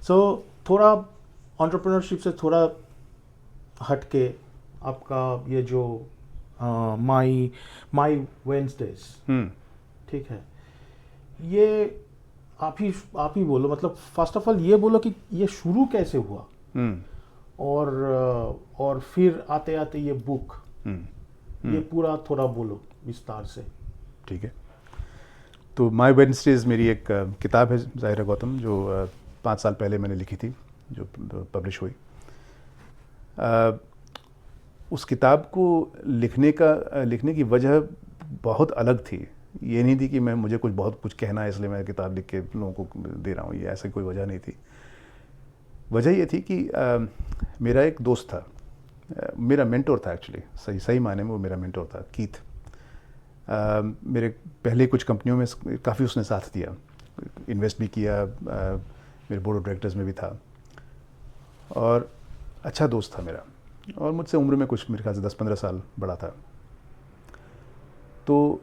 सो थोड़ा एंटरप्रेन्योरशिप से थोड़ा हट के आपका ये जो माई माई वेंसडेज, ठीक है, ये आप ही बोलो, मतलब फर्स्ट ऑफ ऑल ये बोलो कि ये शुरू कैसे हुआ, और फिर आते आते ये बुक, ये पूरा थोड़ा बोलो विस्तार से। ठीक है। तो माई वेडनेसडेज मेरी एक किताब है ज़ाहिरा गौतम, जो 5 साल पहले मैंने लिखी थी, जो पब्लिश हुई। उस किताब को लिखने की वजह बहुत अलग थी। ये नहीं थी कि मुझे बहुत कुछ कहना है इसलिए मैं किताब लिख के लोगों को दे रहा हूँ, ये ऐसा कोई वजह नहीं थी। वजह ये थी कि मेरा एक दोस्त था, मेरा मेंटोर था एक्चुअली, सही मायने में वो मेरा मेंटोर था, कीथ। मेरे पहले कुछ कंपनियों में काफ़ी उसने साथ दिया, इन्वेस्ट भी किया, मेरे बोर्ड ऑफ डायरेक्टर्स में भी था, और अच्छा दोस्त था मेरा, और मुझसे उम्र में कुछ मेरे ख्याल से 10-15 साल बड़ा था। तो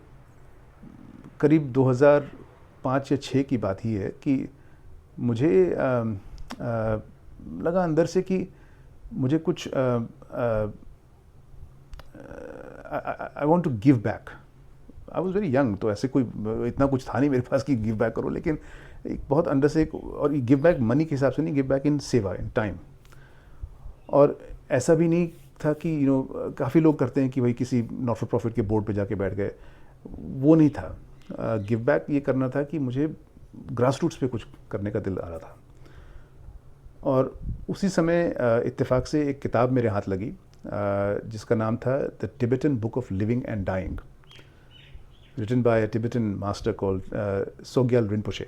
करीब 2005 या 6 की बात ही है कि मुझे लगा अंदर से कि मुझे कुछ I want to give back. I was very young, तो ऐसे कोई इतना कुछ था नहीं मेरे पास कि गिव बैक करो, लेकिन एक बहुत अंदर से और गिव बैक मनी के हिसाब से नहीं, गिव बैक इन सेवा, इन टाइम। और ऐसा भी नहीं था कि काफ़ी लोग करते हैं कि भाई किसी नॉट फॉर प्रॉफिट के बोर्ड पे जाके बैठ गए, वो नहीं था। गिव बैक ये करना था कि मुझे ग्रास रूट्स पे कुछ करने का दिल आ रहा था। और उसी समय इत्तेफाक से एक किताब मेरे हाथ लगी, जिसका नाम था the Tibetan book of living and dying, written by a Tibetan master called Sogyal Rinpoche.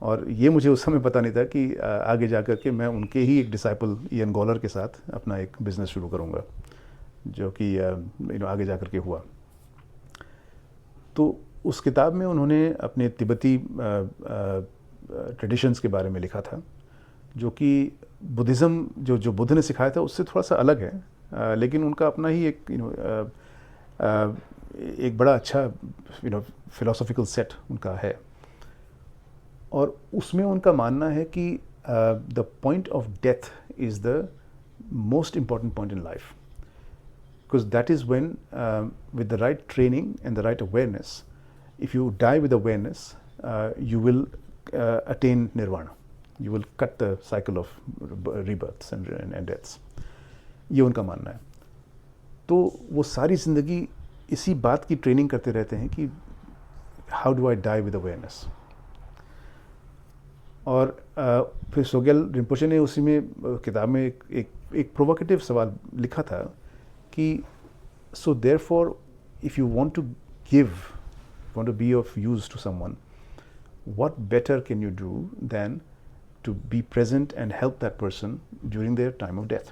और ये मुझे उस समय पता नहीं था कि आगे जाकर के मैं उनके ही एक डिसाइपल इयन गॉलर के साथ अपना एक बिज़नेस शुरू करूँगा, जो कि आगे जाकर के हुआ। तो उस किताब में उन्होंने अपने तिब्बती ट्रेडिशंस के बारे में लिखा था, जो कि बुद्धिज़्म जो बुद्ध ने सिखाया था उससे थोड़ा सा अलग है, लेकिन उनका अपना ही एक एक बड़ा अच्छा फिलोसॉफिकल सेट उनका है। और उसमें उनका मानना है कि the point of death is the most important point in life, because that is when with the right training and the right awareness, if you die with awareness, you will attain nirvana, you will cut the cycle of rebirths and deaths. ये उनका मानना है। तो वो सारी ज़िंदगी इसी बात की ट्रेनिंग करते रहते हैं कि how do I die with awareness. और फिर सोग्याल रिम्पोचे ने उसी में किताब में एक प्रोवोकेटिव सवाल लिखा था कि so therefore if you want to give, want to be of use to someone, what better can you do than to be present and help that person during their time of death.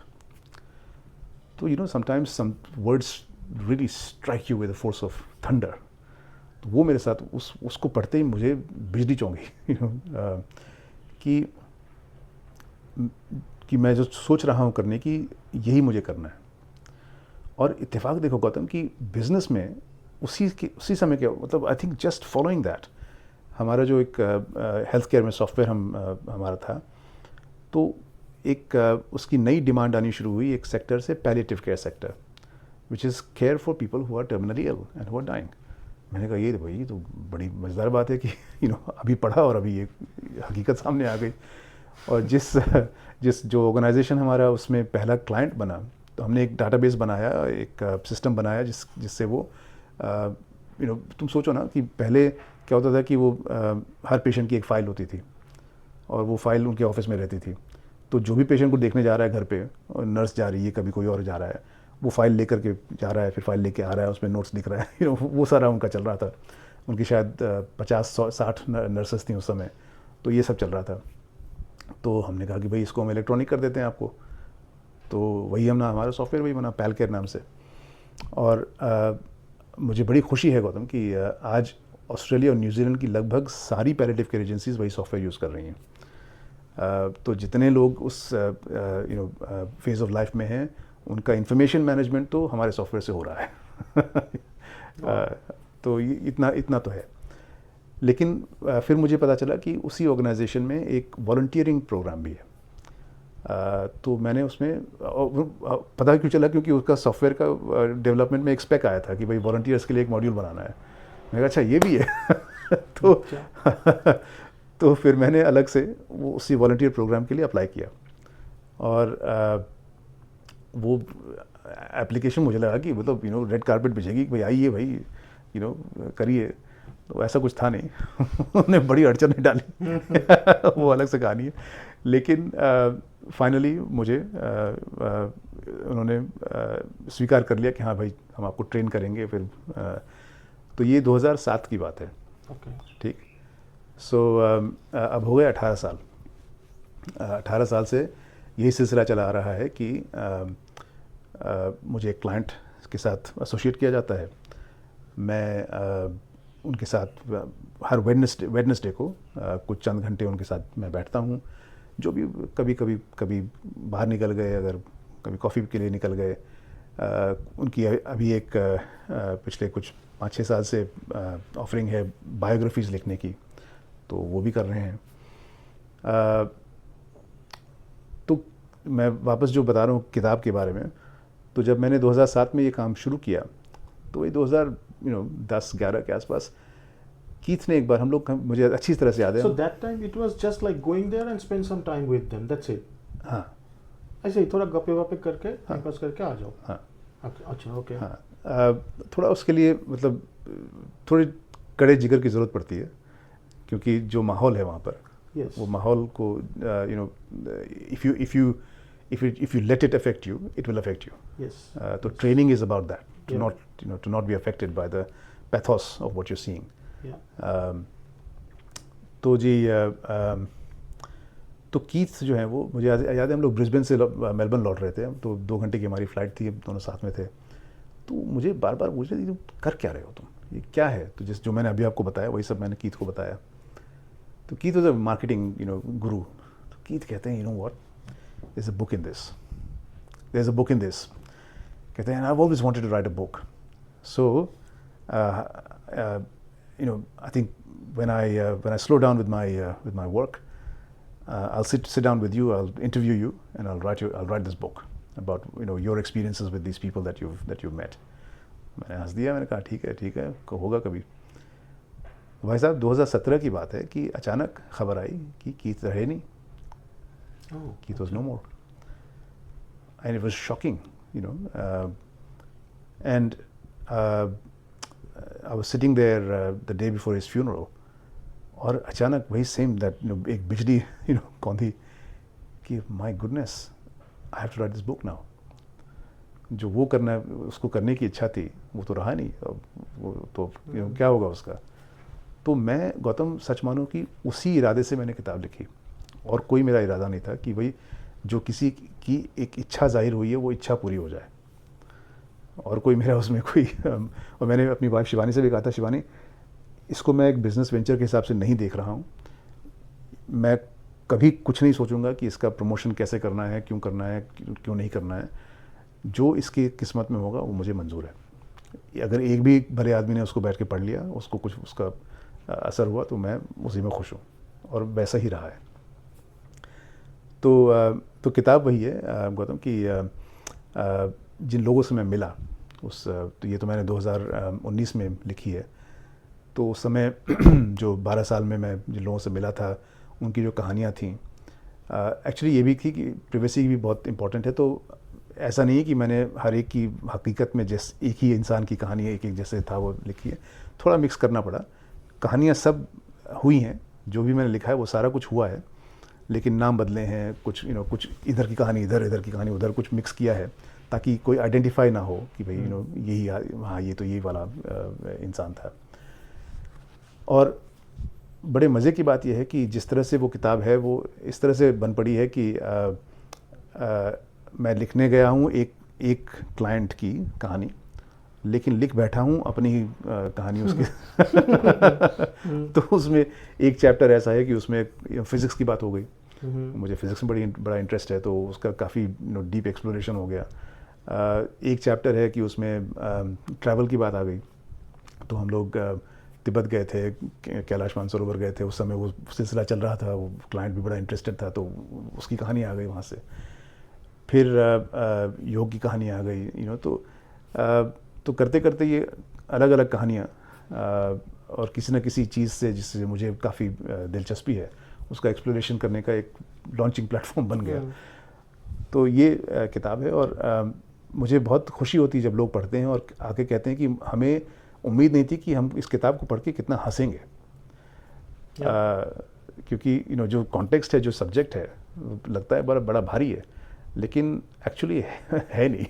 So sometimes some words really strike you with the force of thunder. तो वो मेरे साथ उसको पढ़ते ही मुझे बिजली चौंकी कि मैं जो सोच रहा हूँ करने की, यही मुझे करना है। और इत्तेफाक देखो गौतम कि बिज़नेस में उसी समय के, मतलब I think just following that, हमारा जो एक हेल्थ केयर में सॉफ्टवेयर हमारा था, तो एक उसकी नई डिमांड आनी शुरू हुई एक सेक्टर से, palliative care sector, which is care for people who are terminally ill and who are dying. मैंने कहा ये भाई तो बड़ी मज़ेदार बात है कि अभी पढ़ा और अभी ये हकीकत सामने आ गई। और जिस जो ऑर्गेनाइजेशन हमारा उसमें पहला क्लाइंट बना, तो हमने एक डाटाबेस बनाया, एक सिस्टम बनाया जिससे वो तुम सोचो ना कि पहले क्या होता था कि वो हर पेशेंट की एक फ़ाइल होती थी और वो फाइल उनके ऑफिस में रहती थी। तो जो भी पेशेंट को देखने जा रहा है घर पे, और नर्स जा रही है, कभी कोई और जा रहा है, वो फाइल लेकर के जा रहा है, फिर फाइल लेके आ रहा है, उसमें नोट्स लिख रहा है वो सारा उनका चल रहा था। उनकी शायद 50-60 नर्सेस थी उस समय, तो ये सब चल रहा था। तो हमने कहा कि भाई इसको हम इलेक्ट्रॉनिक कर देते हैं आपको। तो वही हमारा सॉफ्टवेयर वही बना, पैलकेयर नाम से। और मुझे बड़ी खुशी है गौतम कि आज ऑस्ट्रेलिया और न्यूजीलैंड की लगभग सारी पैलिएटिव केयर एजेंसीज वही सॉफ्टवेयर यूज़ कर रही हैं। तो जितने लोग उस फेज़ ऑफ लाइफ में हैं, उनका इंफॉर्मेशन मैनेजमेंट तो हमारे सॉफ्टवेयर से हो रहा है तो इतना तो है। लेकिन फिर मुझे पता चला कि उसी ऑर्गेनाइजेशन में एक वॉलंटियरिंग प्रोग्राम भी है। तो मैंने उसमें पता क्यों चला, क्योंकि उसका सॉफ्टवेयर का डेवलपमेंट में एक स्पेक आया था कि भाई वॉलंटियर्स के लिए एक मॉड्यूल बनाना है। मैंने कहा अच्छा ये भी है तो तो फिर मैंने अलग से वो उसी वॉलंटियर प्रोग्राम के लिए अप्लाई किया, और वो एप्लीकेशन मुझे लगा कि मतलब रेड कारपेट बिछेगी, भाई आइए भाई करिए, तो ऐसा कुछ था नहीं उन्होंने बड़ी अड़चनें डाली वो अलग से कहानी है। लेकिन फाइनली मुझे उन्होंने स्वीकार कर लिया कि हाँ भाई हम आपको ट्रेन करेंगे। फिर तो ये 2007 की बात है। ठीक। सो अब हो गए 18 साल। 18 साल से यही सिलसिला चला आ रहा है कि मुझे एक क्लाइंट के साथ एसोसिएट किया जाता है। मैं उनके साथ हर वेडनेसडे को कुछ चंद घंटे उनके साथ मैं बैठता हूँ। जो भी कभी बाहर निकल गए, अगर कभी कॉफ़ी के लिए निकल गए, उनकी अभी एक पिछले कुछ 5-6 साल से ऑफरिंग है बायोग्राफीज़ लिखने की, तो वो भी कर रहे हैं। तो मैं वापस जो बता रहा हूँ किताब के बारे में, तो जब मैंने 2007 में ये काम शुरू किया तो ये 2010-11 के आसपास कीथ ने एक बार, हम लोग, मुझे अच्छी तरह से याद है। So that time it was just like going there and spend some time with them, that's it. हाँ, ऐसे ही थोड़ा गप्पे वप्पे करके टाइम पास करके आ जाओ। हाँ, अच्छा, ओके। हाँ, थोड़ा उसके लिए मतलब थोड़ी कड़े जिगर की ज़रूरत पड़ती है, क्योंकि जो माहौल है वहाँ पर, Yes. वो माहौल को if you let it affect you, it will affect you. Yes. तो training is about that, to Yeah. to not be affected by the pathos of what you're seeing. Yeah. तो जी तो कीथ जो है वो मुझे याद है, हम लोग ब्रिस्बेन से मेलबर्न लौट रहे थे, तो 2 घंटे की हमारी फ़्लाइट थी, दोनों साथ में थे। तो मुझे बार बार पूछ रहे थे, कर क्या रहे हो तुम, ये क्या है? तो जो मैंने अभी आपको बताया वही सब मैंने कीथ को बताया। तो कीथ वाज अ मार्केटिंग गुरु। तो कीथ कहते हैं what, there's a book in this, there's a book in this, कहते हैं I've always wanted to write a book. So I think when I slow down with my work, I'll sit down with you, I'll interview you, and I'll write this book about your experiences with these people that you've met. मैंने हंस दिया, मैंने कहा ठीक है होगा कभी। भाई साहब 2017 की बात है कि अचानक खबर आई कि कीथ रहे नहीं। Keith was no more, and it was shocking, and I was sitting there the day before his funeral, और अचानक वही सेम दैट एक बिजली कौन थी कि my goodness, I have to write this book now. जो वो करना, उसको करने की इच्छा थी, वो तो रहा नहीं, वो तो क्या होगा उसका। तो मैं, गौतम, सच मानो कि उसी इरादे से मैंने किताब लिखी, और कोई मेरा इरादा नहीं था कि भाई जो किसी की एक इच्छा जाहिर हुई है वो इच्छा पूरी हो जाए, और कोई मेरा उसमें कोई और मैंने अपनी वाइफ शिवानी से भी कहा था, शिवानी इसको मैं एक बिज़नेस वेंचर के हिसाब से नहीं देख रहा हूँ। मैं कभी कुछ नहीं सोचूंगा कि इसका प्रमोशन कैसे करना है, क्यों करना है, क्यों नहीं करना है। जो इसकी किस्मत में होगा वो मुझे मंजूर है। अगर एक भी भले आदमी ने उसको बैठ के पढ़ लिया, उसको कुछ उसका असर हुआ, तो मैं उसी में खुश हूँ, और वैसा ही रहा है। तो किताब वही है गौतम कि जिन लोगों से मैं मिला तो ये तो मैंने 2019 में लिखी है। तो उस समय जो 12 साल में मैं जिन लोगों से मिला था, उनकी जो कहानियाँ थीं, एक्चुअली ये भी थी कि प्रिवेसी भी बहुत इम्पोर्टेंट है। तो ऐसा नहीं है कि मैंने हर एक की हकीकत में एक ही इंसान की कहानी एक जैसे था वो लिखी है, थोड़ा मिक्स करना पड़ा। कहानियाँ सब हुई हैं, जो भी मैंने लिखा है वो सारा कुछ हुआ है, लेकिन नाम बदले हैं, कुछ कुछ इधर की कहानी इधर की कहानी उधर, कुछ मिक्स किया है ताकि कोई आइडेंटिफाई ना हो कि भाई यही, हाँ ये तो यही वाला इंसान था। और बड़े मज़े की बात यह है कि जिस तरह से वो किताब है वो इस तरह से बन पड़ी है कि मैं लिखने गया हूँ एक क्लाइंट की कहानी, लेकिन लिख बैठा हूँ अपनी ही कहानी उसकी तो उसमें एक चैप्टर ऐसा है कि उसमें फिज़िक्स की बात हो गई। मुझे फिज़िक्स में बड़ा इंटरेस्ट है, तो उसका काफ़ी डीप एक्सप्लोरेशन हो गया। एक चैप्टर है कि उसमें ट्रैवल की बात आ गई, तो हम लोग तिब्बत गए थे, कैलाश मानसरोवर गए थे, उस समय वो सिलसिला चल रहा था, वो क्लाइंट भी बड़ा इंटरेस्टेड था, तो उसकी कहानी आ गई वहाँ से। फिर योग की कहानी आ गई, तो करते करते ये अलग अलग कहानियाँ, और किसी न किसी चीज़ से जिससे मुझे काफ़ी दिलचस्पी है, उसका एक्सप्लोरेशन करने का एक लॉन्चिंग प्लेटफॉर्म बन गया। तो ये किताब है, और मुझे बहुत खुशी होती है जब लोग पढ़ते हैं और आके कहते हैं कि हमें उम्मीद नहीं थी कि हम इस किताब को पढ़ के कितना हंसेंगे। क्योंकि जो कॉन्टेक्स्ट है, जो सब्जेक्ट है, लगता है बड़ा बड़ा भारी है, लेकिन एक्चुअली है नहीं।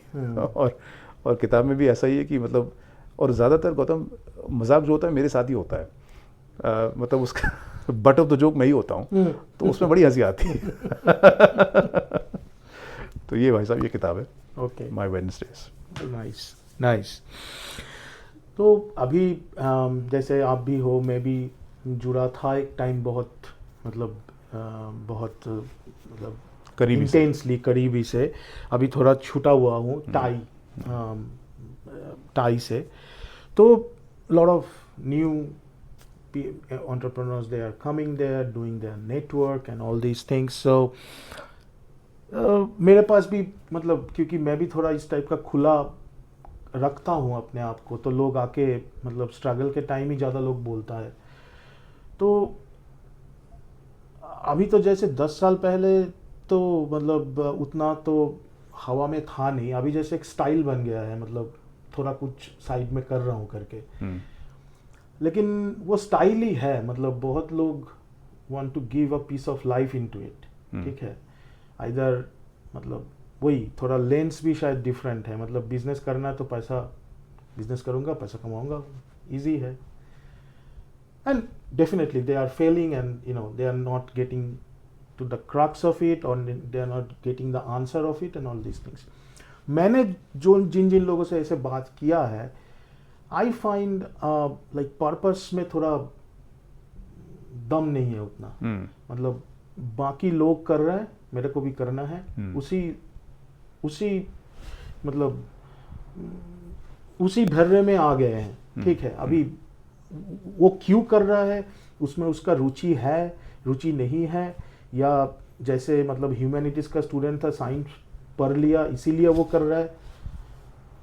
और किताब में भी ऐसा ही है कि मतलब, और ज़्यादातर गौतम मजाक जो होता है मेरे साथ ही होता है, मतलब उसका बट ऑफ द जोक मैं ही होता हूँ, तो उसमें बड़ी हंसी आती है। तो ये भाई साहब ये किताब है, okay, my Wednesday's. Nice nice. तो अभी जैसे आप भी हो, मैं भी जुड़ा था एक टाइम, बहुत मतलब करीबी से। इंटेंसली करीबी से। अभी थोड़ा छूटा हुआ हूँ टाई से। तो lot of new entrepreneurs, they are coming there, doing their network and all these things. So मेरे पास भी मतलब, क्योंकि मैं भी थोड़ा इस टाइप का खुला रखता हूँ अपने आप को, तो लोग आके मतलब स्ट्रगल के टाइम ही ज़्यादा लोग बोलता है। तो अभी तो जैसे 10 साल पहले तो मतलब उतना तो हवा में था नहीं, अभी जैसे एक स्टाइल बन गया है, मतलब थोड़ा कुछ साइड में कर रहा हूँ करके। लेकिन वो स्टाइल ही है, मतलब बहुत लोग want to give a piece of life into it, ठीक है। आइदर मतलब वही थोड़ा लेंस भी शायद डिफरेंट है, मतलब बिजनेस करना है तो पैसा, बिजनेस करूँगा पैसा कमाऊँगा, इजी है। And definitely they are failing, and they are not getting to the crux of it, और they are not getting the answer of it and all these things. मैंने जिन जिन लोगों से ऐसे बात किया है, आई फाइंड लाइक पर्पस में थोड़ा दम नहीं है उतना। मतलब बाकी लोग कर रहे हैं, मेरे को भी करना है, उसी मतलब उसी भर्रे में आ गए हैं, ठीक है। अभी वो क्यों कर रहा है, उसमें उसका रुचि है, रुचि नहीं है, या जैसे मतलब ह्यूमैनिटीज का स्टूडेंट था, साइंस पढ़ लिया इसीलिए वो कर रहा है।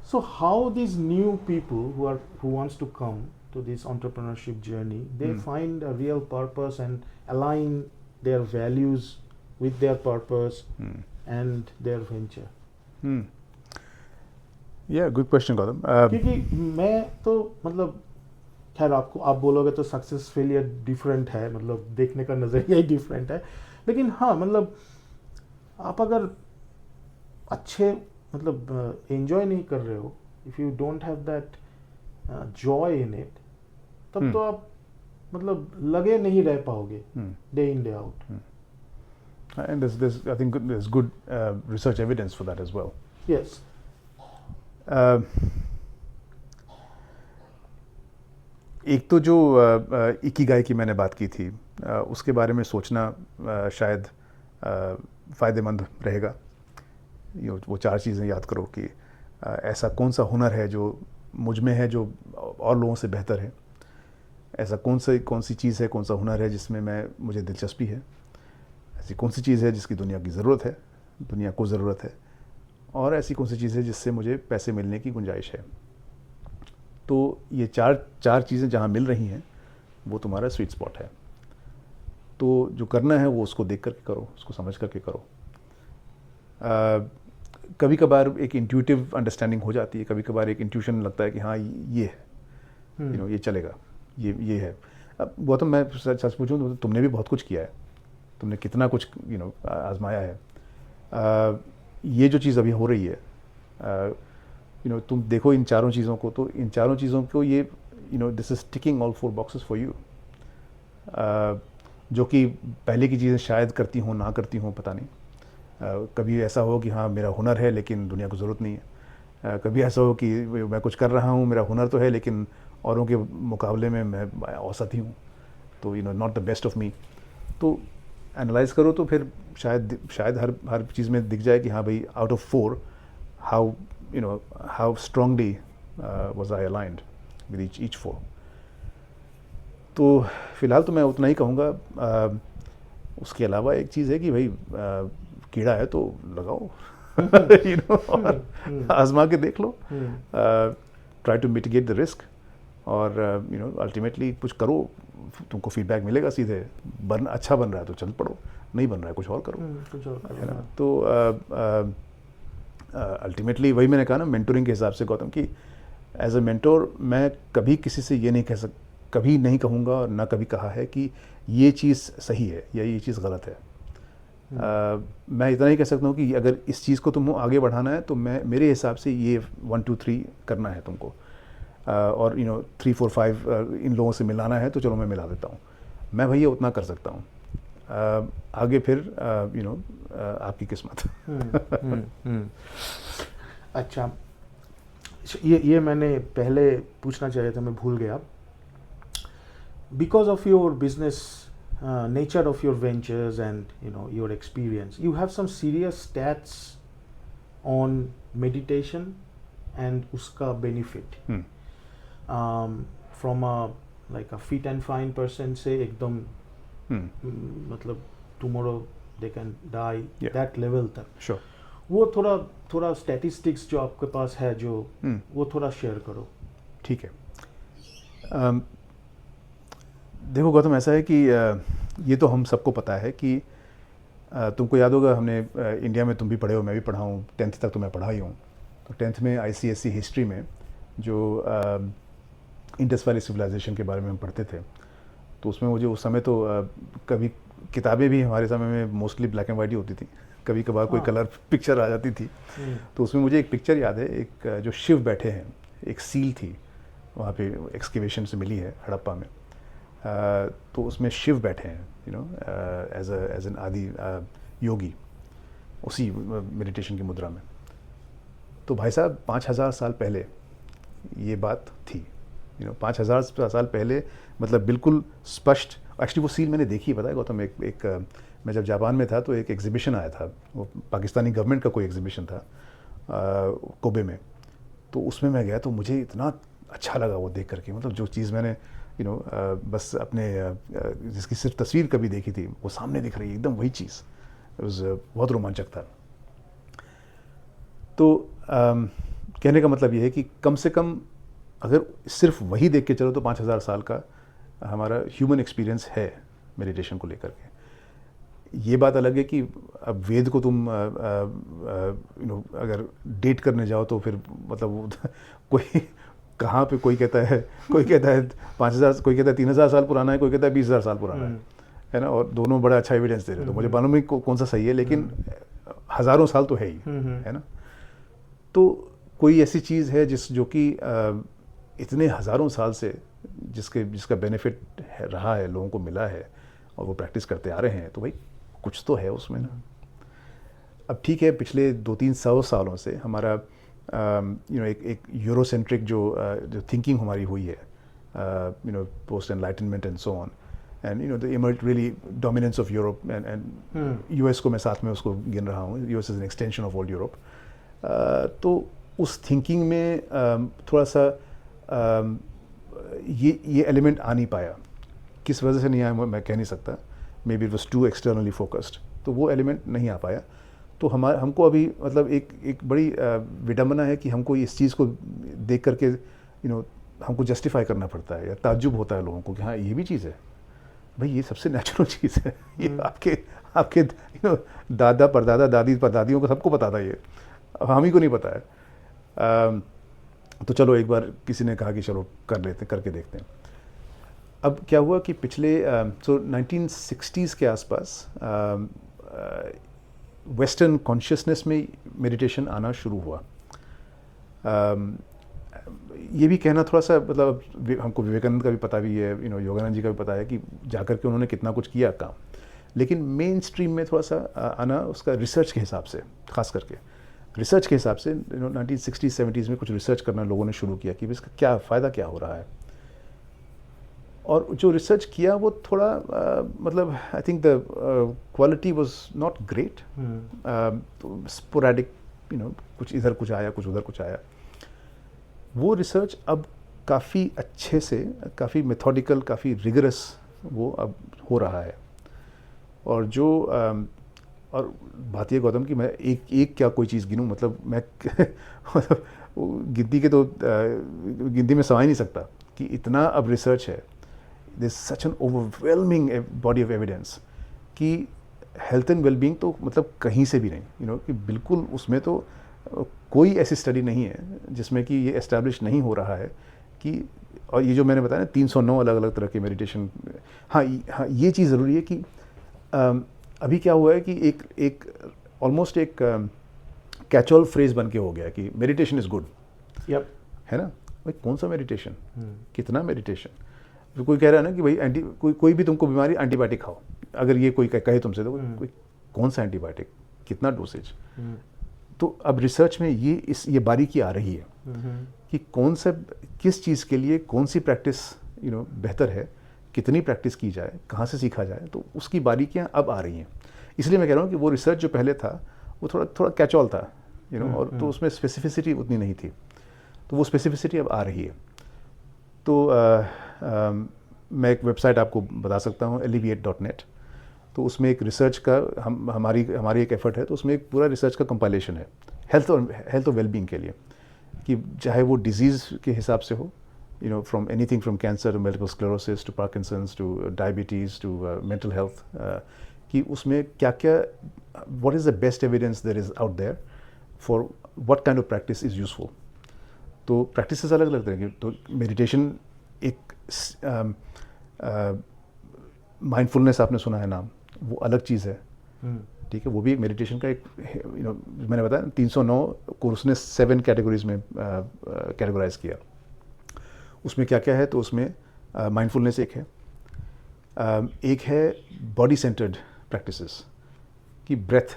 So how these new people who wants to come to this entrepreneurship journey, they find a real purpose and align their values with their purpose and their venture. Yeah, good question, Gautam. क्योंकि मैं तो मतलब, खैर आपको आप बोलोगे तो success failure different है, मतलब देखने का नज़रिया ही डिफरेंट है, लेकिन हाँ मतलब आप अगर अच्छे मतलब एंजॉय नहीं कर रहे हो, if you don't have that joy in it, तब तो आप मतलब लगे नहीं रह पाओगे day in day out. And I think there's good research evidence for that as well. Yes. एक तो जो इकिगाई की मैंने बात की थी, उसके बारे में सोचना शायद फ़ायदेमंद रहेगा। वो 4 चीज़ें याद करो कि ऐसा कौन सा हुनर है जो मुझ में है, जो और लोगों से बेहतर है। ऐसा कौन सी चीज़ है, कौन सा हुनर है जिसमें मुझे दिलचस्पी है। ऐसी कौन सी चीज़ है जिसकी दुनिया की ज़रूरत है, दुनिया को ज़रूरत है। और ऐसी कौन सी चीज़ है जिससे मुझे पैसे मिलने की गुंजाइश है। तो ये चार चीज़ें जहाँ मिल रही हैं, वो तुम्हारा स्वीट स्पॉट है। तो जो करना है वो उसको देख करके करो, उसको समझ करके करो। कभी कभार एक इंट्यूटिव अंडरस्टैंडिंग हो जाती है, कभी कभार एक इंट्यूशन लगता है कि हाँ ये है, ये चलेगा, ये है। अब गौतम, मैं सच पूछूं तो तुमने भी बहुत कुछ किया है, तुमने कितना कुछ आजमाया है। ये जो चीज़ अभी हो रही है, तुम देखो इन चारों चीज़ों को, तो इन चारों चीज़ों को ये this is ticking all 4 boxes for you. जो कि पहले की चीज़ें शायद करती हों, ना करती हों, पता नहीं। कभी ऐसा हो कि हाँ मेरा हुनर है लेकिन दुनिया को ज़रूरत नहीं है। कभी ऐसा हो कि मैं कुछ कर रहा हूँ, मेरा हुनर तो है लेकिन औरों के मुकाबले में मैं औसत ही हूँ, तो not the best of me. तो एनालाइज करो तो फिर शायद हर चीज़ में दिख जाए कि हाँ भाई, out of 4 how strongly was I aligned with each 4। तो फ़िलहाल तो मैं उतना ही कहूँगा। उसके अलावा एक चीज़ है कि भाई कीड़ा है तो लगाओ यू नो, और आजमा के देख लो, try to mitigate the risk, और यू नो अल्टीमेटली कुछ करो, तुमको फीडबैक मिलेगा सीधे। अच्छा बन रहा है तो चल पड़ो, नहीं बन रहा है कुछ और करो, है ना। तो अल्टीमेटली वही मैंने कहा ना, मेंटोरिंग के हिसाब से गौतम, कि एज अ मेंटोर मैं कभी किसी से ये नहीं कभी नहीं कहूँगा और ना कभी कहा है कि ये चीज़ सही है या ये चीज़ गलत है। मैं इतना ही कह सकता हूँ कि अगर इस चीज़ को तुमको आगे बढ़ाना है तो मेरे हिसाब से ये 1 2 3 करना है तुमको, और यू नो 3 4 5 इन लोगों से मिलाना है तो चलो मैं मिला देता हूँ। मैं भैया उतना कर सकता हूँ, आगे फिर यू नो आपकी किस्मत। अच्छा, ये मैंने पहले पूछना चाहिए था, मैं भूल गया। Because of your business nature of your ventures and you know your experience, you have some serious stats on meditation and uska benefit. From a like a fit and fine person से एकदम मतलब tomorrow they can die, that level तक। Sure. वो थोड़ा statistics जो आपके पास है जो वो थोड़ा शेयर करो। ठीक है। देखो गौतम, ऐसा है कि ये तो हम सबको पता है कि तुमको याद होगा, हमने इंडिया में तुम भी पढ़े हो, मैं भी पढ़ा हूँ, 10th तक तो मैं पढ़ा ही हूँ। तो 10th में ICSE हिस्ट्री में जो इंडस वैली सिविलाइजेशन के बारे में हम पढ़ते थे, तो उसमें मुझे उस समय तो कभी किताबें भी हमारे समय में मोस्टली ब्लैक एंड वाइट ही होती थी, कभी कभार कोई कलर पिक्चर आ जाती थी। तो उसमें मुझे एक पिक्चर याद है, एक जो शिव बैठे हैं, एक सील थी वहाँ पे, एक्सकेवेशन से मिली है हड़प्पा में। तो उसमें शिव बैठे हैं, यू नो, एज एन आदि योगी, उसी मेडिटेशन की मुद्रा में। तो भाई साहब 5000 साल पहले ये बात थी, यू नो, 5000 साल पहले, मतलब बिल्कुल स्पष्ट। एक्चुअली वो सील मैंने देखी, पता है गौतम, एक मैं जब जापान में था तो एक एग्जीबिशन आया था, वो पाकिस्तानी गवर्नमेंट का कोई एग्जीबिशन था कोबे में। तो उसमें मैं गया तो मुझे इतना अच्छा लगा वो देख करके, मतलब जो चीज़ मैंने यू नो बस अपने जिसकी सिर्फ तस्वीर कभी देखी थी, वो सामने दिख रही है, एकदम वही चीज़। बहुत रोमांचक था। तो कहने का मतलब ये है कि कम से कम अगर सिर्फ वही देख के चलो तो 5000 साल का हमारा ह्यूमन एक्सपीरियंस है मेडिटेशन को लेकर के। ये बात अलग है कि अब वेद को तुम यू नो अगर डेट करने जाओ तो फिर मतलब कोई कहाँ पे, कोई कहता है 5000, कोई कहता है 3000 साल पुराना है, कोई कहता है 20000 साल पुराना है ना, और दोनों बड़ा अच्छा एविडेंस दे रहे हैं। तो मुझे मालूम नहीं कौन सा सही है, लेकिन हज़ारों साल तो है ही, है ना। तो कोई ऐसी चीज़ है जो कि इतने हज़ारों साल से जिसका बेनिफिट रहा है, लोगों को मिला है, और वो प्रैक्टिस करते आ रहे हैं, तो भाई कुछ तो है उसमें ना। अब ठीक है, पिछले 200-300 सालों से हमारा यू नो एक यूरोसेंट्रिक जो थिंकिंग हमारी हुई है, you know post enlightenment and so on, and you know the emerge really dominance of Europe and US को मैं साथ में उसको गिन रहा हूँ, US is an extension of old Europe. तो उस थिंकिंग में थोड़ा सा ये एलिमेंट आ नहीं पाया। किस वजह से नहीं आया मैं कह नहीं सकता, maybe it was too externally focused, तो वो एलिमेंट नहीं आ पाया। तो हमको अभी मतलब एक बड़ी विडंबना है कि हमको इस चीज़ को देख करके यू नो हमको जस्टिफाई करना पड़ता है, या ताज्जुब होता है लोगों को कि हाँ ये भी चीज़ है। भाई ये सबसे नेचुरल चीज़ है, ये आपके यू नो दादा परदादा दादी परदादियों को सबको पता था, ये हम ही को नहीं पता है। तो चलो एक बार किसी ने कहा कि चलो करके देखते हैं। अब क्या हुआ कि पिछले 1960s के आसपास वेस्टर्न कॉन्शियसनेस में मेडिटेशन आना शुरू हुआ। ये भी कहना थोड़ा सा मतलब हमको विवेकानंद का भी पता भी है, यू नो योगानंद जी का भी पता है कि जाकर के उन्होंने कितना कुछ किया काम, लेकिन मेन स्ट्रीम में थोड़ा सा आना उसका रिसर्च के हिसाब से, खास करके रिसर्च के हिसाब से यू नो 1960s-70s में कुछ रिसर्च करना लोगों ने शुरू किया कि इसका क्या फ़ायदा क्या हो रहा है। और जो रिसर्च किया वो थोड़ा मतलब I think the quality was not great, sporadic, you know कुछ इधर कुछ आया, कुछ उधर कुछ आया। वो रिसर्च अब काफ़ी अच्छे से, काफ़ी मेथोडिकल, काफ़ी रिगरस वो अब हो रहा है। और जो और बात ये गौतम कि मैं एक क्या कोई चीज़ गिनूँ, मतलब मैं मतलब गिनती के तो गिनती में समा ही नहीं सकता कि इतना अब रिसर्च है। This such an overwhelming body of evidence कि हेल्थ एंड वेलबींग तो मतलब कहीं से भी नहीं, कि बिल्कुल उसमें तो कोई ऐसी स्टडी नहीं है जिसमें कि ये एस्टैब्लिश नहीं हो रहा है कि, और ये जो मैंने बताया ना 309 अलग अलग तरह के मेडिटेशन। हाँ, ये चीज़ ज़रूरी है कि अभी क्या हुआ है कि एक ऑलमोस्ट एक कैच ऑल फ्रेज बन के हो गया कि मेडिटेशन इज़ गुड। यप। है ना भाई, कौन सा मेडिटेशन, कितना मेडिटेशन। तो कोई कह रहा है ना कि भाई कोई भी तुमको बीमारी एंटीबायोटिक खाओ, अगर ये कोई कहे तुमसे तो कोई कौन सा एंटीबायोटिक, कितना डोसेज। तो अब रिसर्च में ये बारीकी आ रही है कि कौन सा, किस चीज़ के लिए कौन सी प्रैक्टिस बेहतर है, कितनी प्रैक्टिस की जाए, कहाँ से सीखा जाए, तो उसकी बारीकियाँ अब आ रही हैं। इसलिए मैं कह रहा हूँ कि वो रिसर्च जो पहले था वो थोड़ा कैच ऑल था, और तो उसमें स्पेसिफिसिटी उतनी नहीं थी, तो वो स्पेसिफिसिटी अब आ रही है। तो मैं एक वेबसाइट आपको बता सकता हूँ, alleviate.net। तो उसमें एक रिसर्च का हमारी एक एफर्ट है, तो उसमें एक पूरा रिसर्च का कंपाइलेशन है हेल्थ और वेलबींग के लिए, कि चाहे वो डिजीज़ के हिसाब से हो, from anything from cancer to multiple sclerosis to Parkinson's to diabetes to mental health, कि उसमें क्या क्या, what is the best evidence there is out there for what kind of practice is useful. तो practices अलग अलग तरह की। तो मेडिटेशन एक माइंडफुलनेस आपने सुना है नाम, वो अलग चीज़ है, ठीक है, वो भी एक मेडिटेशन का एक, मैंने बताया 309 को उसने 7 कैटेगरीज में कैटेगराइज किया। उसमें क्या क्या है, तो उसमें माइंडफुलनेस एक है, एक है बॉडी सेंटर्ड प्रैक्टिसेस की ब्रेथ,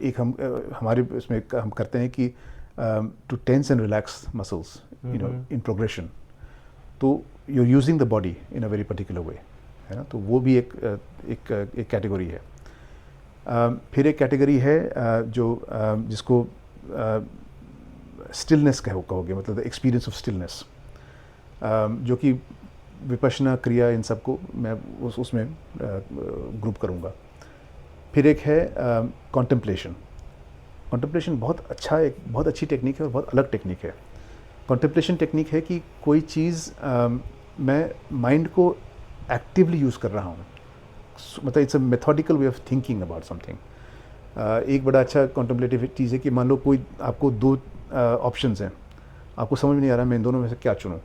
एक हमारे इसमें हम करते हैं कि to tense and relax muscles in progression, तो you are using the body in a very particular way, है ना, तो वो भी एक कैटेगरी है। फिर एक कैटेगरी है जो जिसको स्टिलनेस कहोगे, मतलब द एक्सपीरियंस ऑफ स्टिलनेस, जो कि विपश्यना क्रिया, इन सबको मैं उसमें ग्रुप करूँगा। फिर एक है कॉन्टेम्पलेशन। कॉन्टेम्पलेशन बहुत अच्छी टेक्निक है और बहुत अलग टेक्निक है। कॉन्टेम्पलेशन टेक्निक है कि कोई चीज़ मैं माइंड को एक्टिवली यूज़ कर रहा हूँ, मतलब it's a methodical way of thinking about something. एक बड़ा अच्छा कॉन्टेम्पलेटिव चीज़ है कि मान लो कोई आपको 2 ऑप्शंस हैं, आपको समझ में नहीं आ रहा मैं इन दोनों में से क्या चुनूँ।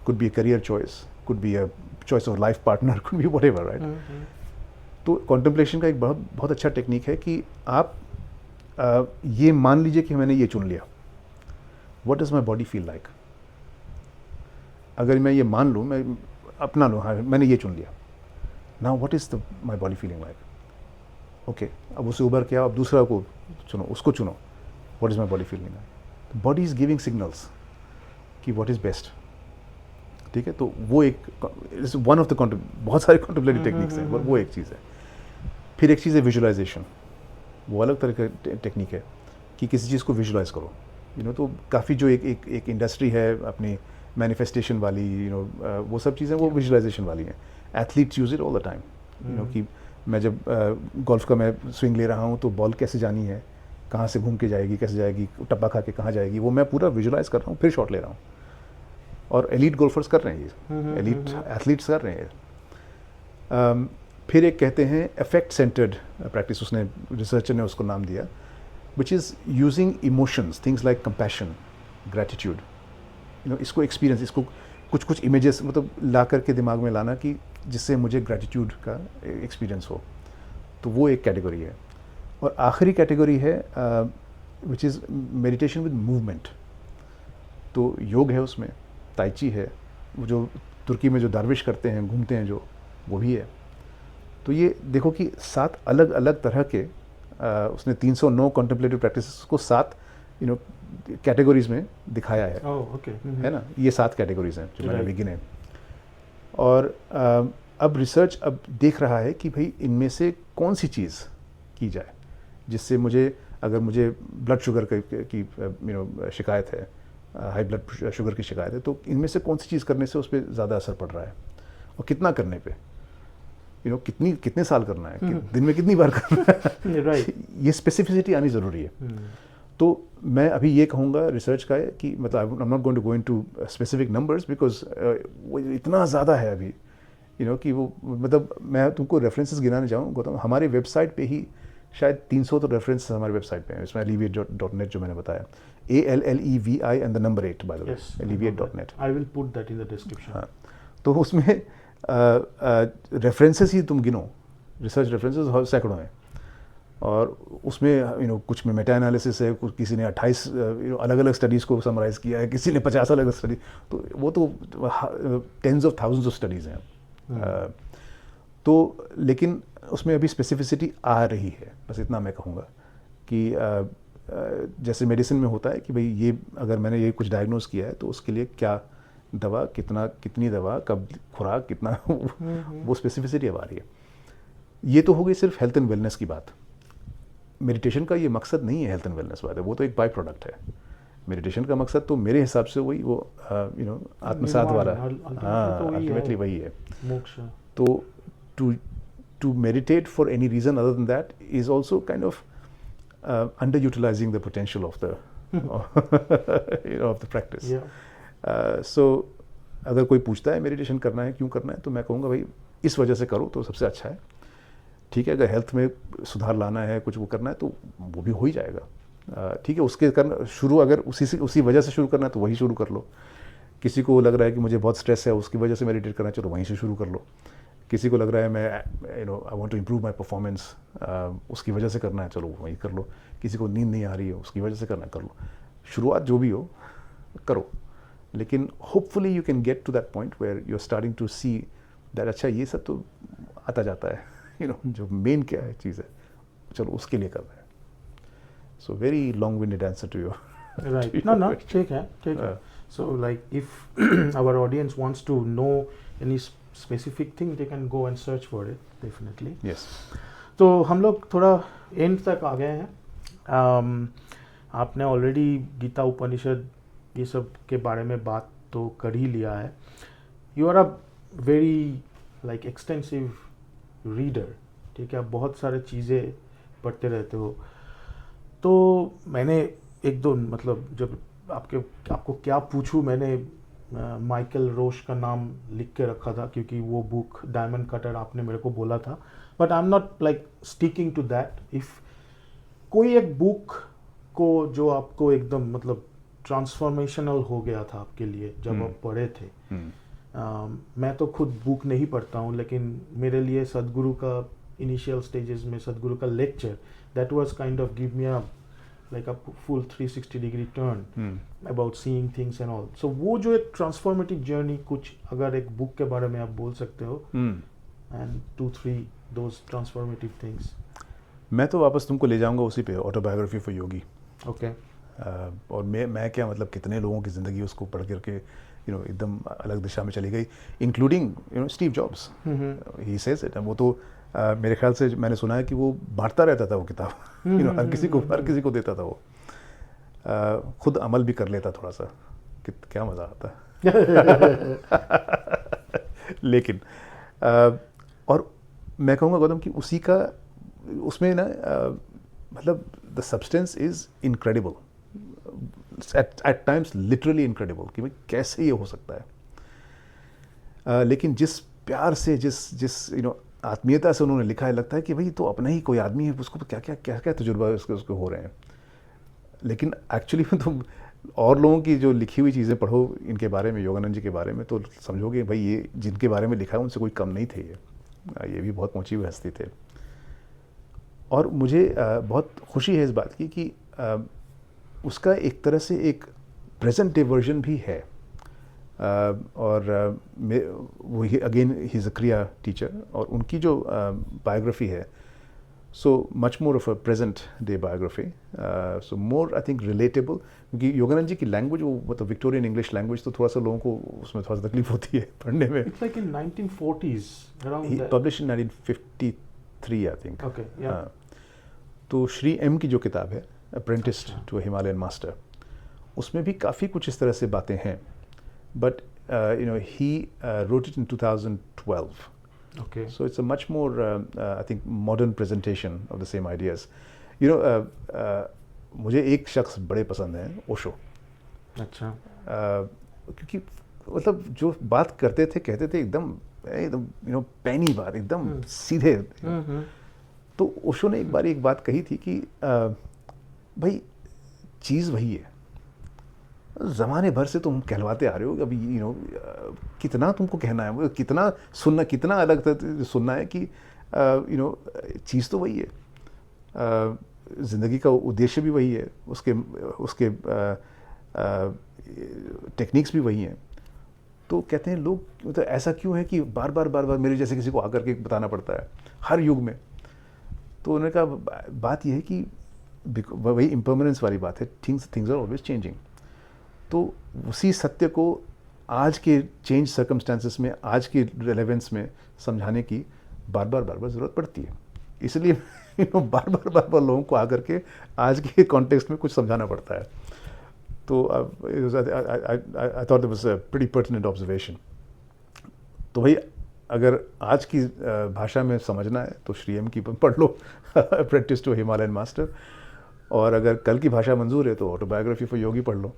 Could be a career choice, could be a choice of life partner, could be whatever, right. तो कॉन्टेम्पलेशन का एक बहुत अच्छा टेक्निक है कि आप ये मान लीजिए कि मैंने ये चुन लिया, what does my body feel like. अगर मैं ये मान लूँ, मैं अपना लूँ, हाँ मैंने ये चुन लिया, now what is my body feeling like. Okay, अब उससे उभर के आओ, अब दूसरा को चुनो, उसको चुनो, what is my body feeling like. Body is giving signals कि व्हाट इज़ बेस्ट, ठीक है। तो वो एक वन ऑफ द बहुत सारे कॉन्टेम्पलेटिव टेक्निक्स हैं, वो एक चीज़ है। फिर एक चीज़ है विजुअलाइजेशन, वो अलग तरह का टेक्निक है कि किसी चीज़ को विजुअलाइज करो, तो काफ़ी जो एक इंडस्ट्री है अपनी मैनिफेस्टेशन वाली, वो सब चीज़ें वो विजुअलाइजेशन वाली हैं। Athletes use it all the time, कि मैं जब गोल्फ का मैं स्विंग ले रहा हूँ तो बॉल कैसे जानी है, कहाँ से घूम के जाएगी, कैसे जाएगी, टप्पा खा के कहाँ जाएगी, वो मैं पूरा विजुअलाइज कर रहा हूँ, फिर शॉट ले रहा हूँ। और एलीट गोल्फर्स कर रहे हैं ये, एलीट एथलीट्स कर रहे हैं। फिर एक कहते हैं अफेक्ट सेंटर्ड प्रैक्टिस, उसने रिसर्चर ने उसको नाम दिया, which is using emotions, things like compassion, gratitude, इसको एक्सपीरियंस, इसको कुछ इमेजेस मतलब ला करके दिमाग में लाना कि जिससे मुझे ग्रैटिट्यूड का एक्सपीरियंस हो, तो वो एक कैटेगरी है। और आखिरी कैटेगरी है which is meditation with movement. तो योग है, उसमें ताइची है, वो जो तुर्की में जो दारविश करते हैं, घूमते हैं जो, वो भी है। तो ये देखो कि 7 अलग अलग तरह के उसने 309 कॉन्टेम्पलेटिव प्रैक्टिसेस को 7 कैटेगरीज में दिखाया है। है ना, ये 7 कैटेगरीज हैं जो मैंने अभी गिने। और अब रिसर्च अब देख रहा है कि भाई इनमें से कौन सी चीज़ की जाए जिससे मुझे, अगर मुझे ब्लड शुगर की शिकायत है हाई ब्लड शुगर की शिकायत है, तो इनमें से कौन सी चीज़ करने से उस पर ज़्यादा असर पड़ रहा है और कितना करने पे, कितने साल करना है, दिन में कितनी बार करना है राइट। ये स्पेसिफिसिटी आनी ज़रूरी है। तो मैं अभी ये कहूँगा रिसर्च का है कि मतलब I am not going to go into specific numbers because वो इतना ज़्यादा है अभी कि वो मतलब मैं तुमको रेफरेंसेस गिनाने जाऊँ गौतम, हमारे वेबसाइट पे ही शायद 300 तो रेफरेंसेस हमारे वेबसाइट पे हैं, इसमें alleviate.net जो मैंने बताया, ALLEVI and the number 8 by the way, alleviate.net। I will put that in the description। हाँ, तो उसमें रेफरेंसेस ही तुम गिनो, रिसर्च रेफरेंसेस सैकड़ों हैं, और उसमें कुछ में मेटा एनालिसिस है, कुछ किसी ने 28 अलग अलग स्टडीज़ को समराइज़ किया है, किसी ने 50 अलग स्टडी, तो वो तो tens of thousands of studies हैं। तो लेकिन उसमें अभी स्पेसिफिसिटी आ रही है, बस इतना मैं कहूँगा कि जैसे मेडिसिन में होता है कि भाई ये अगर मैंने ये कुछ डायग्नोज किया है तो उसके लिए क्या दवा, कितनी दवा, कब खुराक, कितना वो स्पेसिफिसिटी अब आ रही है। ये तो हो गई सिर्फ हेल्थ एंड वेलनेस की बात। मेडिटेशन का ये मकसद नहीं है हेल्थ एंड वेलनेस बात है, वो तो एक बाय प्रोडक्ट है। मेडिटेशन का मकसद तो मेरे हिसाब से वही वो आत्मसात वाला, हाँ, अल्टीमेटली वही है। मोक्ष। तो to meditate for any reason other than that is also kind of underutilizing the potential of the of the practice। So अगर कोई पूछता है मेडिटेशन करना है, क्यों करना है, तो मैं कहूँगा भाई इस वजह से करो तो सबसे अच्छा है। ठीक है, अगर हेल्थ में सुधार लाना है, कुछ वो करना है तो वो भी हो ही जाएगा। ठीक है, उसके करना शुरू अगर उसी वजह से शुरू करना है तो वही शुरू कर लो। किसी को लग रहा है कि मुझे बहुत स्ट्रेस है, उसकी वजह से मेडिटेट करना है, चलो वहीं से शुरू कर लो। किसी को लग रहा है मैं I want to improve my performance, उसकी वजह से करना है, चलो वही कर लो। किसी को नींद नहीं आ रही है, उसकी वजह से करना है, कर लो। शुरुआत जो भी हो करो, लेकिन hopefully you can get to that point where you are starting to see that अच्छा ये सब तो आता जाता है, जो मेन क्या है चीज़ है, चलो उसके लिए कर रहे हैं। So very long winded answer to your right. ना ठीक है। So like if our audience wants to know any specific thing, they can go and search for it definitely। Yes। तो हम लोग थोड़ा एंड तक आ गए हैं। आपने ऑलरेडी गीता उपनिषद ये सब के बारे में बात तो कर ही लिया है। You are a very like extensive reader, ठीक है, आप बहुत सारे चीज़ें पढ़ते रहते हो। तो मैंने एक दो मतलब जब आपको क्या पूछूं, मैंने माइकल रोश का नाम लिख के रखा था क्योंकि वो बुक डायमंड कटर आपने मेरे को बोला था, but I am not like sticking to that. If कोई एक बुक को जो आपको एकदम मतलब ट्रांसफॉर्मेशनल हो गया था आपके लिए जब आप पढ़े थे, मैं तो खुद बुक नहीं पढ़ता हूँ, लेकिन मेरे लिए सदगुरु का इनिशियल स्टेजेस में सदगुरु का lecture that was kind of give me a like a full 360 degree turn about seeing things and all। so वो जो एक ट्रांसफॉर्मेटिव जर्नी, कुछ अगर एक बुक के बारे में आप बोल सकते हो and 2-3 those transformative things। मैं तो वापस तुमको ले जाऊंगा उसी पे, ऑटोबायोग्राफी फॉर योगी। ओके। और मैं क्या मतलब कितने लोगों की ज़िंदगी उसको पढ़ करके एकदम अलग दिशा में चली गई, including Steve jobs. He says it. वो तो मेरे ख्याल से मैंने सुना है कि वो बांटता रहता था वो किताब, हर किसी को देता था वो। खुद अमल भी कर लेता थोड़ा सा, क्या मज़ा आता लेकिन और मैं कहूँगा गौतम कि उसमें ना मतलब the substance is incredible, at times literally incredible कि भाई कैसे ये हो सकता है। लेकिन जिस प्यार से जिस आत्मीयता से उन्होंने लिखा है, लगता है कि भाई तो अपना ही कोई आदमी है, उसको तो क्या तजुर्बा उसको हो रहे हैं। लेकिन एक्चुअली में तुम और लोगों की जो लिखी हुई चीज़ें पढ़ो इनके बारे में, योगानंद जी के बारे में, तो समझोगे भाई ये जिनके बारे में लिखा है उनसे कोई कम नहीं थे, ये भी बहुत पहुँची हुई हस्ती थे। और मुझे बहुत खुशी है इस बात की कि उसका एक तरह से एक प्रेजेंट डे वर्जन भी है। और वो अगेन ही इज़ अ क्रिया टीचर, और उनकी जो बायोग्राफी है so much more of a present day biography, so more I think relatable, क्योंकि योगानंद जी की लैंग्वेज वो मतलब विक्टोरियन इंग्लिश लैंग्वेज, तो थोड़ा सा लोगों को उसमें थोड़ा सा तकलीफ होती है पढ़ने में। It's like in 1940s around ही published in 1953 I think. Okay, yeah. तो श्री एम की जो किताब है apprentice to a Himalayan master, उसमें भी काफ़ी कुछ इस तरह से बातें हैं, but you know he wrote it in 2012. Okay. So it's a much more, I think, modern presentation of the same ideas. You know, मुझे एक शख्स बड़े पसंद हैं, ओशो. अच्छा. क्योंकि मतलब जो बात करते थे कहते थे एकदम यू नो पैनी बात, एकदम सीधे. तो ओशो ने एक बार एक बात कही थी कि भाई चीज़ वही है, ज़माने भर से तुम कहलवाते आ रहे हो, अभी यू नो कितना तुमको कहना है, कितना सुनना, कितना अलग सुनना है कि यू नो चीज़ तो वही है, ज़िंदगी का उद्देश्य भी वही है, उसके टेक्निक्स भी वही हैं. तो कहते हैं लोग मतलब ऐसा क्यों है कि बार बार मेरे जैसे किसी को आकर के बताना पड़ता है हर युग में. तो उन्होंने कहा बात यह है कि वही इम्पर्मनेंस वाली बात है, थिंग्स आर ऑलवेज चेंजिंग. तो उसी सत्य को आज के चेंज सर्कमस्टांसेस में, आज के रेलेवेंस में समझाने की बार बार ज़रूरत पड़ती है. इसलिए यू नो बार बार लोगों को आकर के आज के कॉन्टेक्स्ट में कुछ समझाना पड़ता है. तो I thought it was a pretty pertinent observation. तो भाई अगर आज की भाषा में समझना है तो श्री एम की पढ़ लो, अप्रेंटिस टू हिमालयन मास्टर. और अगर कल की भाषा मंजूर है तो ऑटोबायोग्राफी फॉर योगी पढ़ लो.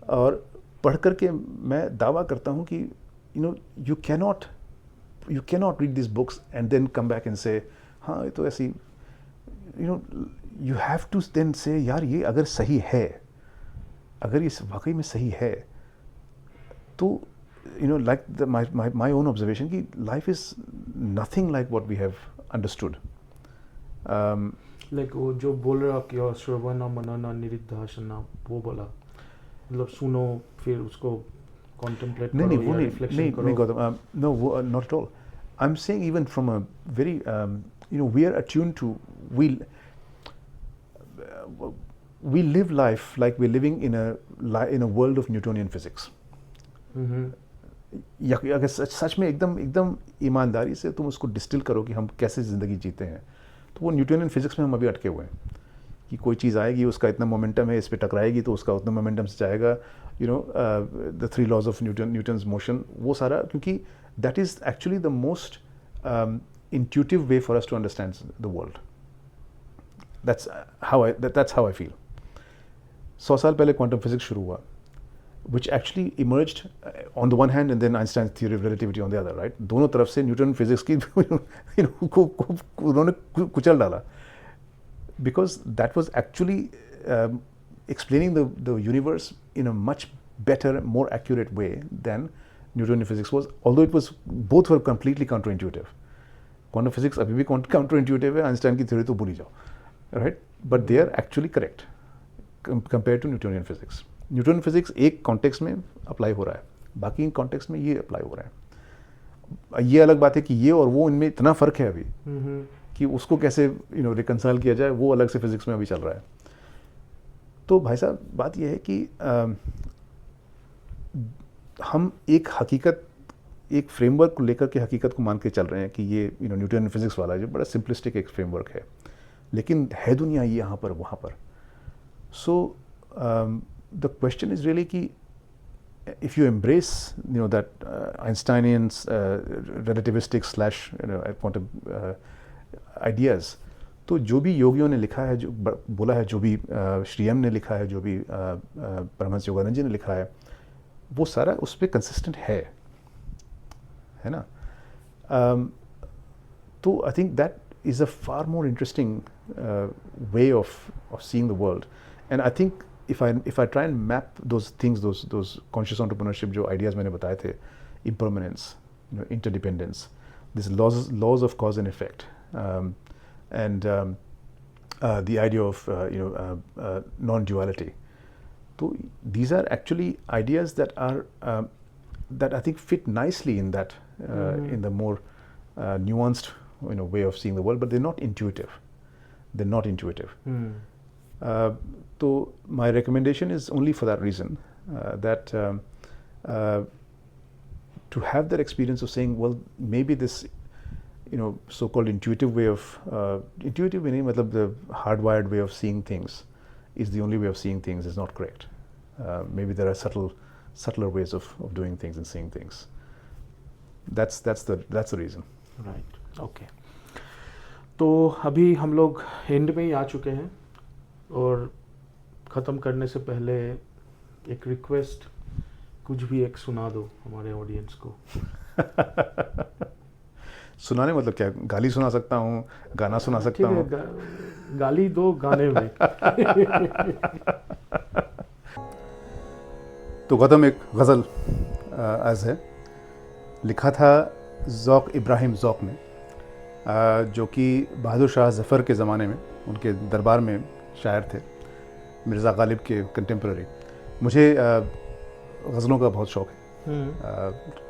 और पढ़ करके मैं दावा करता हूँ कि you know you cannot read this books and then come back and say हाँ ये तो ऐसी, you know you have to then say यार ये अगर सही है, अगर ये वाकई में सही है तो you know like my own observation कि life is nothing like what we have understood. Like वो जो बोल रहे हो आपकी श्रवण मनन निधिध्यासन वो बोला, मतलब सुनो फिर उसको contemplate करो या reflection करो. नहीं Gautam, no not at all. I'm saying even from a very you know we are attuned to, we live life like we're living in a world of Newtonian physics. या अगर सच में एकदम ईमानदारी से तुम उसको डिस्टिल करो कि हम कैसे ज़िंदगी जीते हैं, तो वो न्यूटोनियन फिजिक्स में हम अभी अटके हुए हैं कि कोई चीज़ आएगी, उसका इतना मोमेंटम है, इस पे टकराएगी तो उसका उतना मोमेंटम से जाएगा, you know the 3 laws of Newton's motion, वो सारा, क्योंकि that is actually the most intuitive way for us to understand the world. That's how I feel. 100 साल पहले क्वांटम फिजिक्स शुरू हुआ, which actually emerged on the one hand and then Einstein's theory of relativity on the other, right? दोनों तरफ से Newton physics की you know को उन्होंने कुचल डाला, because that was actually explaining the universe in a much better, more accurate way than Newtonian physics was, although it was, both were completely counterintuitive. Quantum physics अभी भी counterintuitive है, Einstein की theory तो भूल ही जाओ, right? But they are actually correct compared to Newtonian physics. Newton physics एक context में apply हो रहा है, बाकी कॉन्टेक्स्ट में ये अप्लाई हो रहा है. ये अलग बात है कि ये और वो इनमें इतना फ़र्क है अभी कि उसको कैसे यू नो रिकंसाइल किया जाए, वो अलग से फिजिक्स में अभी चल रहा है. तो भाई साहब बात ये है कि हम एक हकीकत, एक फ्रेमवर्क को लेकर के हकीकत को मान के चल रहे हैं कि ये यू नो न्यूटन फिजिक्स वाला जो बड़ा सिंपलिस्टिक एक फ्रेमवर्क है, लेकिन है दुनिया ये यहाँ पर वहाँ पर. सो the question is really कि if you embrace you know that Einsteinian relativistic / you know quantum ideas, तो जो भी योगियों ने लिखा है, जो बोला है, जो भी श्री एम ने लिखा है, जो भी परमहंस योगानंद जी ने लिखा है, वो सारा उस पर कंसिस्टेंट है ना. तो I think that is a far more interesting way of seeing the world. And I think if I try and map those things, those conscious entrepreneurship जो ideas मैंने बताए थे, impermanence, you know, interdependence, these laws of cause and effect, and the idea of you know non-duality. So these are actually ideas that are that I think fit nicely in that in the more nuanced you know way of seeing the world, but they're not intuitive. They're not intuitive. So my recommendation is only for that reason, that to have that experience of saying, well, maybe this you know so-called intuitive way of intuitive meaning matlab the hardwired way of seeing things is the only way of seeing things is not correct. maybe there are subtler ways of doing things and seeing things. That's the reason. Right, okay. तो अभी हम लोग and में ही आ चुके हैं और ख़त्म करने से पहले एक रिक्वेस्ट, कुछ भी एक सुना दो हमारे ऑडियंस को. सुनाने मतलब क्या, गाली सुना सकता हूँ, गाना सुना सकता हूँ? गाली दो गाने में. तो गौतम, एक गज़ल आज है, लिखा था ज़ौक़ इब्राहिम ज़ौक़ ने, जो कि बहादुर शाह ज़फ़र के ज़माने में उनके दरबार में शायर थे, मिर्ज़ा गालिब के कंटेम्प्रेरी. मुझे गज़लों का बहुत शौक़ है.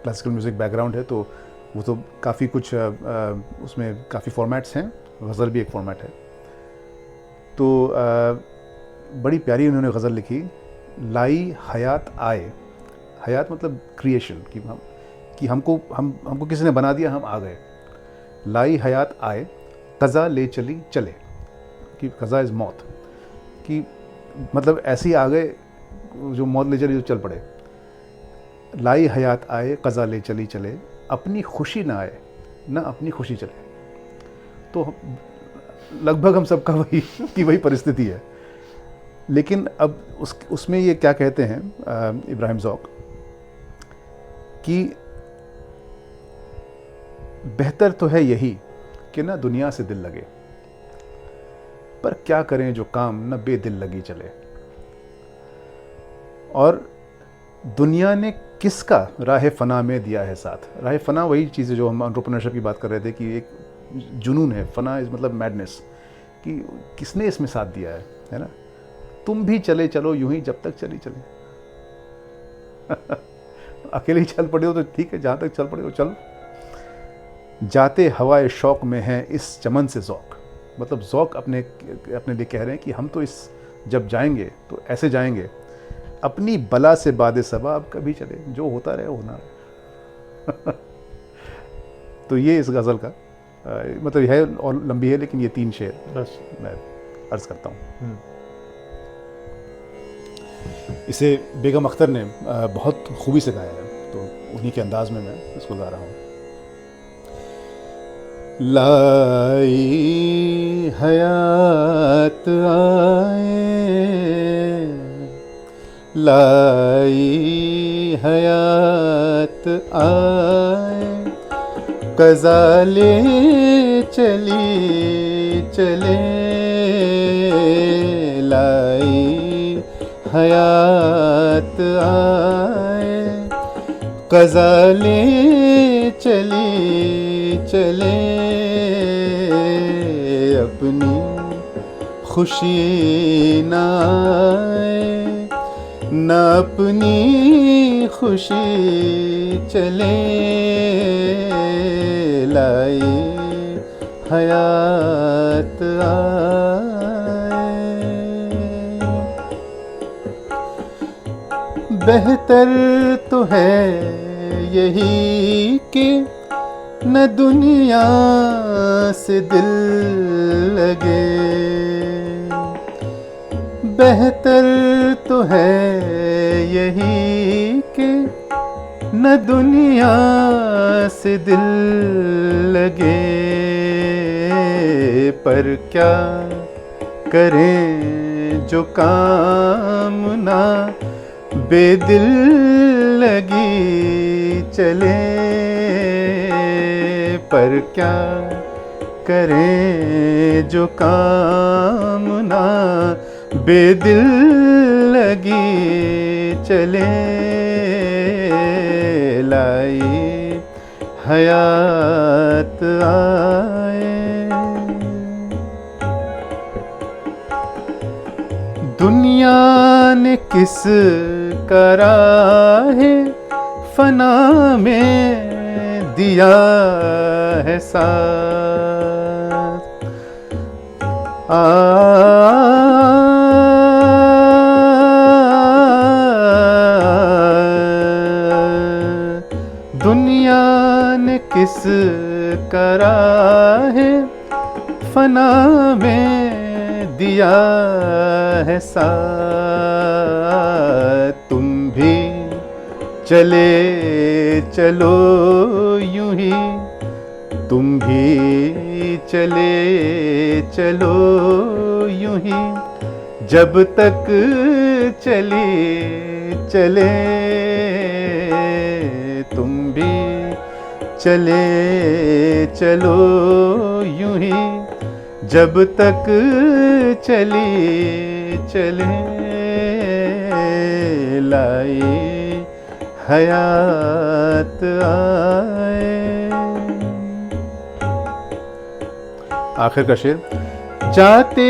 क्लासिकल म्यूज़िक बैकग्राउंड है, तो वो तो काफ़ी कुछ उसमें काफ़ी फॉर्मेट्स हैं, गज़ल भी एक फॉर्मेट है. तो बड़ी प्यारी उन्होंने गज़ल लिखी, लाई हयात आए. हयात मतलब क्रिएशन, कि हमको किसी ने बना दिया, हम आ गए. लाई हयात आए, क़ज़ा ले चली चले, कि क़ज़ा इज़ मौत, कि मतलब ऐसे ही आ गए जो मौत ले चली, जो चल पड़े. लाई हयात आए, क़ज़ा ले चली चले, अपनी खुशी ना आए, ना अपनी खुशी चले. तो लगभग हम सबका वही परिस्थिति है. लेकिन अब उसमें ये क्या कहते हैं इब्राहिम ज़ौक़, कि बेहतर तो है यही कि ना दुनिया से दिल लगे, पर क्या करें जो काम न बेदिल लगी चले. और दुनिया ने किसका राह फना में दिया है साथ. राह फना वही चीज़ है जो हम एंटरप्रेन्योरशिप की बात कर रहे थे, कि एक जुनून है. फना इज़ मतलब मैडनेस, कि किसने इसमें साथ दिया है ना. तुम भी चले चलो यूं ही जब तक चली चले. अकेले ही चल पड़े हो तो ठीक है, जहाँ तक चल पड़े हो चलो. जाते हवाए शौक़ में है इस चमन से ज़ौक़. मतलब ज़ौक़ अपने लिए कह रहे हैं कि हम तो इस जब जाएंगे तो ऐसे जाएंगे, अपनी बला से बादे सबा अब कभी चले, जो होता रहे होना रहे. तो ये इस गज़ल का मतलब है, और लंबी है, लेकिन ये 3 शेर बस मैं अर्ज़ करता हूँ. इसे बेगम अख्तर ने बहुत खूबी से गाया है, तो उन्हीं के अंदाज में मैं इसको गा रहा हूँ. लाई हयात आए, लाई हयात आए, क़ज़ा ले चली चले. लाई हयात आए, क़ज़ा ले चली चले, अपनी खुशी ना आए, न अपनी खुशी चले. लाई हयात आए. बेहतर तो है यही कि न दुनिया से दिल लगे. बेहतर तो है यही कि न दुनिया से दिल लगे, पर क्या करें जो काम ना बेदिल लगी चले. पर क्या करें जो काम ना बेदिल लगी चले. लाई हयात आए. दुनिया ने किस कराहे फना में दिया है साथ. दुनिया ने किस कराहे फना में दिया है साथ, तुम भी चले चलो यूं ही, तुम भी चले चलो यूं ही, जब तक चले चले, तुम भी चले चलो यूं ही, जब तक चले चले, लाए हयात आए। आखिर का शेर, जाते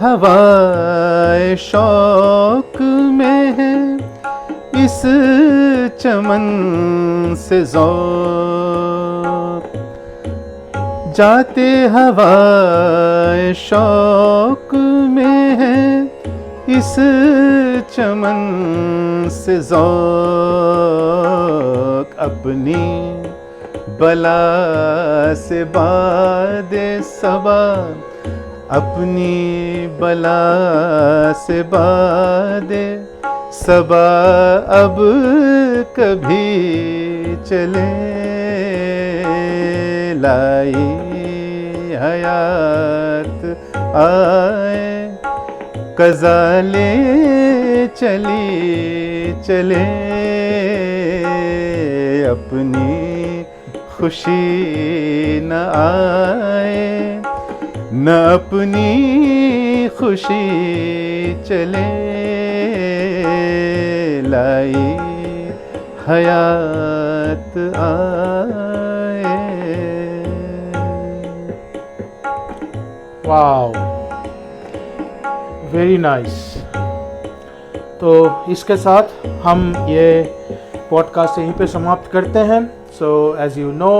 हवाए शौक में है इस चमन से ज़ौक़, जाते हवाए शौक में है इस चमन से ज़ौक़, अपनी बला से बादे सबा, अपनी बला से बादे सबा, अब कभी चले, लाई हयात आए, कज़ा ले चली चले, अपनी खुशी न आए, न अपनी खुशी चले, लाई हयात आए। Wow, very nice. तो इसके साथ हम ये पॉडकास्ट यहीं पे समाप्त करते हैं। So as you know,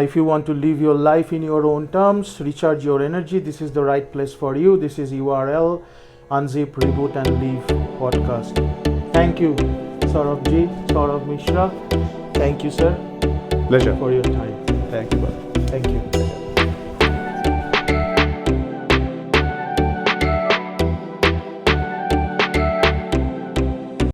if you want to live your life in your own terms, recharge your energy, this is the right place for you. This is URL Unzip, Reboot and Leave podcast. Thank you, Saurabh Ji, Saurabh Mishra. Thank you, sir. Pleasure. For your time. Thank you, brother.